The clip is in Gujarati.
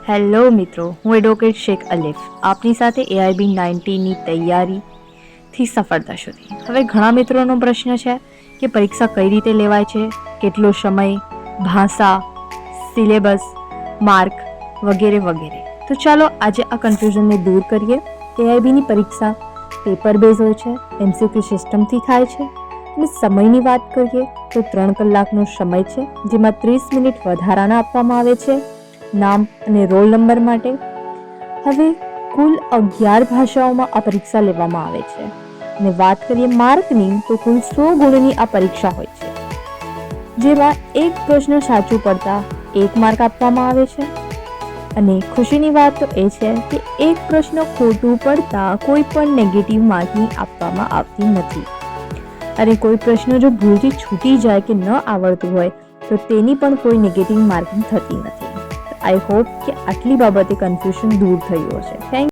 હેલો મિત્રો, હું એડવોકેટ શેખ અલીફ આપની સાથે AIB 90ની તૈયારીથી સફળતા સુધી. હવે ઘણા મિત્રોનો પ્રશ્ન છે કે પરીક્ષા કઈ રીતે લેવાય છે, કેટલો સમય, ભાષા, સિલેબસ, માર્ક વગેરે વગેરે. તો ચાલો આજે આ કન્ફ્યુઝનને દૂર કરીએ. AIBની પરીક્ષા પેપર બેઝ હોય છે, MCQ સિસ્ટમથી થાય છે. અને સમયની વાત કરીએ તો 3 કલાકનો સમય છે, જેમાં 30 મિનિટ વધારાના આપવામાં આવે છે નામ અને રોલ નંબર માટે. હવે કુલ 11 ભાષાઓમાં આ પરીક્ષા લેવામાં આવે છે. અને વાત કરીએ માર્કની તો કુલ 100 ગુણની આ પરીક્ષા હોય છે, જેમાં એક પ્રશ્ન સાચું પડતા 1 માર્ક આપવામાં આવે છે. અને ખુશીની વાત તો એ છે કે એક પ્રશ્ન ખોટું પડતા કોઈ પણ નેગેટિવ માર્કિંગ આપવામાં આવતી નથી. અને કોઈ પ્રશ્ન જો ભૂલથી છૂટી જાય કે ન આવડતું હોય તો તેની પણ કોઈ નેગેટિવ માર્કિંગ થતી નથી. આઈ હોપ કે આટલી બાબતે કન્ફ્યુઝન દૂર થયું હશે. થેન્ક